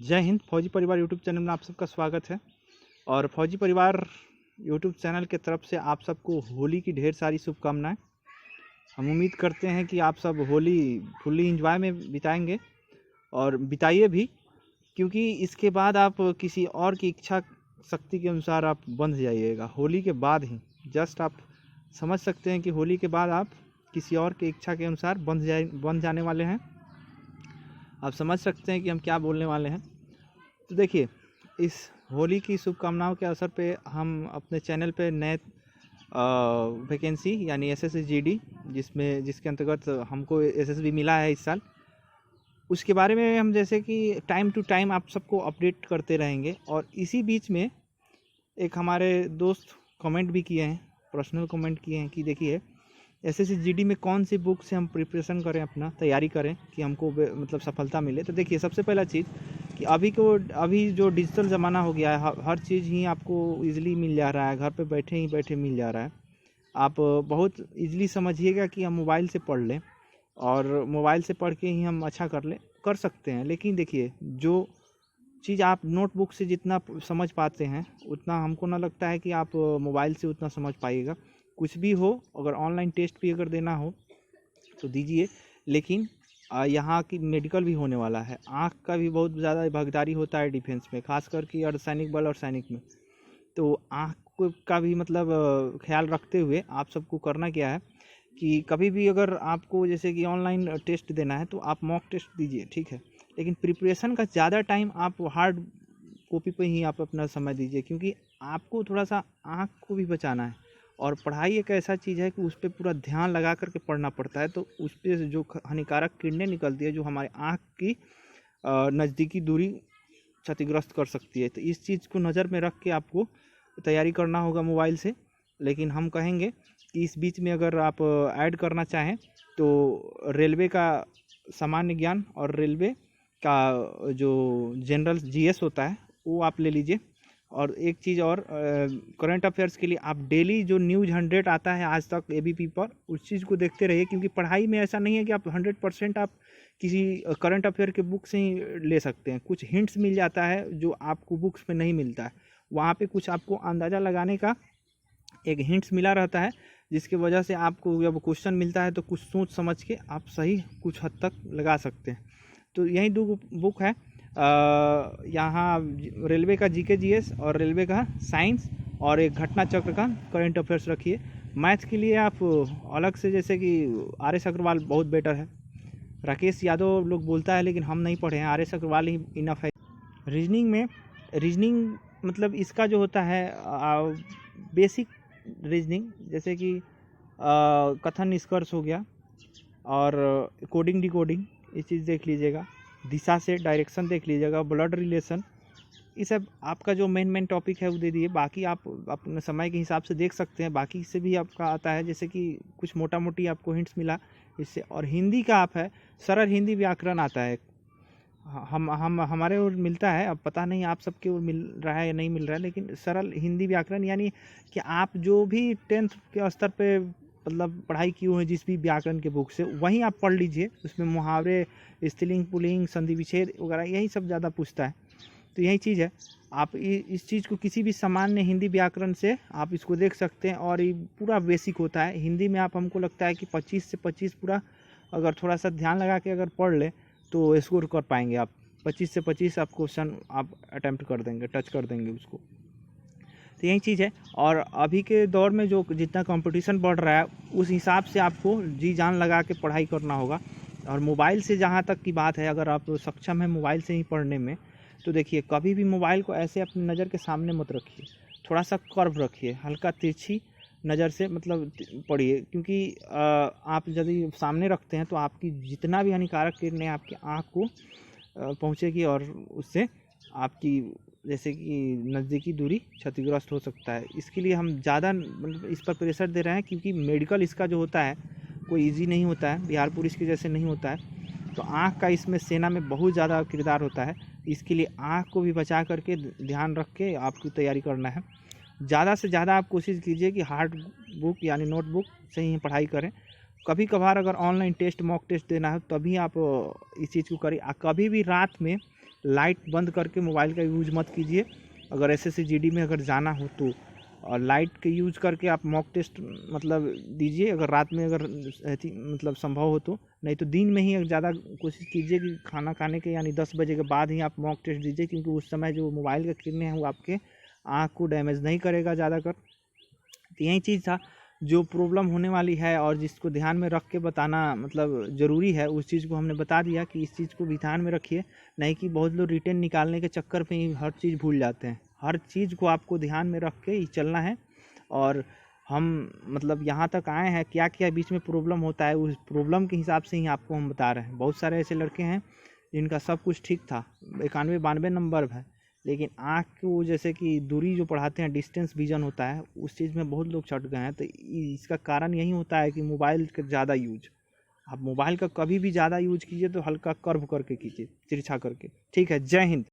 जय हिंद। फौजी परिवार यूट्यूब चैनल में आप सबका स्वागत है। और फौजी परिवार यूट्यूब चैनल के तरफ से आप सबको होली की ढेर सारी शुभकामनाएं। हम उम्मीद करते हैं कि आप सब होली फुल्ली इंजॉय में बिताएंगे और बिताइए भी, क्योंकि इसके बाद आप किसी और की इच्छा शक्ति के अनुसार आप बंध जाइएगा। होली के बाद ही जस्ट आप समझ सकते हैं कि होली के बाद आप किसी और की इच्छा के अनुसार बंध जाने वाले हैं। आप समझ सकते हैं कि हम क्या बोलने वाले हैं। तो देखिए, इस होली की शुभकामनाओं के अवसर पे हम अपने चैनल पे नए वैकेंसी यानी एसएसजी जिसके अंतर्गत हमको एसएसबी मिला है इस साल, उसके बारे में हम जैसे कि टाइम टू टाइम आप सबको अपडेट करते रहेंगे। और इसी बीच में एक हमारे दोस्त कमेंट भी किए हैं, पर्सनल कमेंट किए हैं कि देखिए एसएसजी में कौन सी बुक से हम प्रिपरेशन करें, अपना तैयारी करें कि हमको मतलब सफलता मिले। तो देखिए, सबसे पहला चीज़ कि अभी जो डिजिटल ज़माना हो गया है, हर चीज़ ही आपको ईज़िली मिल जा रहा है, घर पे बैठे मिल जा रहा है। आप बहुत ईज़िली समझिएगा कि हम मोबाइल से पढ़ लें और मोबाइल से पढ़ के ही हम अच्छा कर सकते हैं। लेकिन देखिए, जो चीज़ आप नोटबुक से जितना समझ पाते हैं उतना हमको ना लगता है कि आप मोबाइल से उतना समझ पाइएगा। कुछ भी हो, अगर ऑनलाइन टेस्ट भी अगर देना हो तो दीजिए, लेकिन यहाँ की मेडिकल भी होने वाला है। आँख का भी बहुत ज़्यादा भागीदारी होता है डिफेंस में, खास करके अर्धसैनिक बल और सैनिक में। तो आँख का भी मतलब ख्याल रखते हुए आप सबको करना क्या है कि कभी भी अगर आपको जैसे कि ऑनलाइन टेस्ट देना है तो आप मॉक टेस्ट दीजिए, ठीक है। लेकिन प्रिपरेशन का ज़्यादा टाइम आप हार्ड कॉपी पे ही आप अपना समय दीजिए, क्योंकि आपको थोड़ा सा आँख को भी बचाना है। और पढ़ाई एक ऐसा चीज़ है कि उस पर पूरा ध्यान लगा करके पढ़ना पड़ता है। तो उस पर जो हानिकारक किरणें निकलती है, जो हमारे आँख की नज़दीकी दूरी क्षतिग्रस्त कर सकती है, तो इस चीज़ को नज़र में रख के आपको तैयारी करना होगा मोबाइल से। लेकिन हम कहेंगे कि इस बीच में अगर आप ऐड करना चाहें तो रेलवे का सामान्य ज्ञान और रेलवे का जो जनरल जीएस होता है वो आप ले लीजिए। और एक चीज़ और, करंट अफेयर्स के लिए आप डेली जो न्यूज़ 100 आता है आज तक एबीपी पर, उस चीज़ को देखते रहिए। क्योंकि पढ़ाई में ऐसा नहीं है कि आप 100% आप किसी करंट अफेयर के बुक से ही ले सकते हैं। कुछ हिंट्स मिल जाता है जो आपको बुक्स में नहीं मिलता है। वहाँ पे कुछ आपको अंदाज़ा लगाने का एक हिंट्स मिला रहता है, जिसकी वजह से आपको जब क्वेश्चन मिलता है तो कुछ सोच समझ के आप सही कुछ हद तक लगा सकते हैं। तो यही दो बुक है, यहाँ रेलवे का जीके जीएस और रेलवे का साइंस, और एक घटना चक्र का करंट अफेयर्स रखिए। मैथ्स के लिए आप अलग से जैसे कि आर.एस. अग्रवाल बहुत बेटर है। राकेश यादव लोग बोलता है, लेकिन हम नहीं पढ़े हैं, आर.एस. अग्रवाल ही इनफ है। रीजनिंग मतलब इसका जो होता है बेसिक रीजनिंग, जैसे कि कथन निष्कर्ष हो गया और कोडिंग डिकोडिंग, ये चीज़ देख लीजिएगा। दिशा से डायरेक्शन देख लीजिएगा, ब्लड रिलेशन, ये सब आपका जो मेन टॉपिक है वो दे दिए। बाकी आप अपने समय के हिसाब से देख सकते हैं। बाकी से भी आपका आता है, जैसे कि कुछ मोटा मोटी आपको हिंट्स मिला इससे। और हिंदी का आप है, सरल हिंदी व्याकरण आता है, हमारे ओर मिलता है। अब पता नहीं आप सबके ओर मिल रहा है या नहीं मिल रहा है, लेकिन सरल हिंदी व्याकरण यानी कि आप जो भी 10th के स्तर पे मतलब पढ़ाई की हुई है जिस भी व्याकरण के बुक से, वहीं आप पढ़ लीजिए। उसमें मुहावरे, स्त्रीलिंग पुल्लिंग, संधि विच्छेद वगैरह यही सब ज़्यादा पूछता है। तो यही चीज़ है, आप इस चीज़ को किसी भी सामान्य हिंदी व्याकरण से आप इसको देख सकते हैं। और ये पूरा बेसिक होता है हिंदी में। आप हमको लगता है कि 25 से 25 पूरा अगर थोड़ा सा ध्यान लगा के अगर पढ़ ले तो स्कोर कर पाएंगे आप। 25 से 25 आप क्वेश्चन आप अटैम्प्ट कर देंगे, टच कर देंगे उसको। तो यही चीज़ है। और अभी के दौर में जो जितना कंपटीशन बढ़ रहा है, उस हिसाब से आपको जी जान लगा के पढ़ाई करना होगा। और मोबाइल से जहाँ तक की बात है, अगर आप सक्षम है मोबाइल से ही पढ़ने में, तो देखिए कभी भी मोबाइल को ऐसे अपनी नज़र के सामने मत रखिए, थोड़ा सा कर्व रखिए, हल्का तिरछी नज़र से मतलब पढ़िए। क्योंकि आप यदि सामने रखते हैं तो आपकी जितना भी हानिकारक किरणें आपकी आँख को पहुँचेगी और उससे आपकी जैसे कि नज़दीकी दूरी क्षतिग्रस्त हो सकता है। इसके लिए हम ज़्यादा मतलब इस पर प्रेशर दे रहे हैं, क्योंकि मेडिकल इसका जो होता है कोई इजी नहीं होता है, बिहार पुलिस के जैसे नहीं होता है। तो आँख का इसमें सेना में बहुत ज़्यादा किरदार होता है। इसके लिए आँख को भी बचा करके ध्यान रख के आपकी तैयारी करना है। ज़्यादा से ज़्यादा आप कोशिश कीजिए कि हार्ड बुक यानी नोटबुक से ही पढ़ाई करें। कभी कभार अगर ऑनलाइन टेस्ट, मॉक टेस्ट देना है तभी आप इस चीज़ को करिए। कभी भी रात में लाइट बंद करके मोबाइल का यूज़ मत कीजिए। अगर SSC में अगर जाना हो तो, और लाइट के यूज़ करके आप मॉक टेस्ट मतलब दीजिए, अगर रात में अगर मतलब संभव हो तो। नहीं तो दिन में ही ज़्यादा कोशिश कीजिए कि खाना खाने के यानी 10 बजे के बाद ही आप मॉक टेस्ट दीजिए, क्योंकि उस समय जो मोबाइल का किरणें हैं वो आपके आँख को डैमेज नहीं करेगा ज़्यादातर। तो यही चीज़ था जो प्रॉब्लम होने वाली है और जिसको ध्यान में रख के बताना मतलब ज़रूरी है, उस चीज़ को हमने बता दिया कि इस चीज़ को भी ध्यान में रखिए। नहीं कि बहुत लोग रिटर्न निकालने के चक्कर में ही हर चीज़ भूल जाते हैं। हर चीज़ को आपको ध्यान में रख के ही चलना है। और हम मतलब यहाँ तक आए हैं, क्या क्या बीच में प्रॉब्लम होता है उस प्रॉब्लम के हिसाब से ही आपको हम बता रहे हैं। बहुत सारे ऐसे लड़के हैं जिनका सब कुछ ठीक था, 91-92 नंबर है, लेकिन आँख को जैसे कि दूरी जो पढ़ाते हैं, डिस्टेंस विजन होता है, उस चीज़ में बहुत लोग छट गए हैं। तो इसका कारण यही होता है कि मोबाइल का ज़्यादा यूज। आप मोबाइल का कभी भी ज़्यादा यूज कीजिए तो हल्का कर्व करके कीजिए, तिरछा करके। ठीक है, जय हिंद।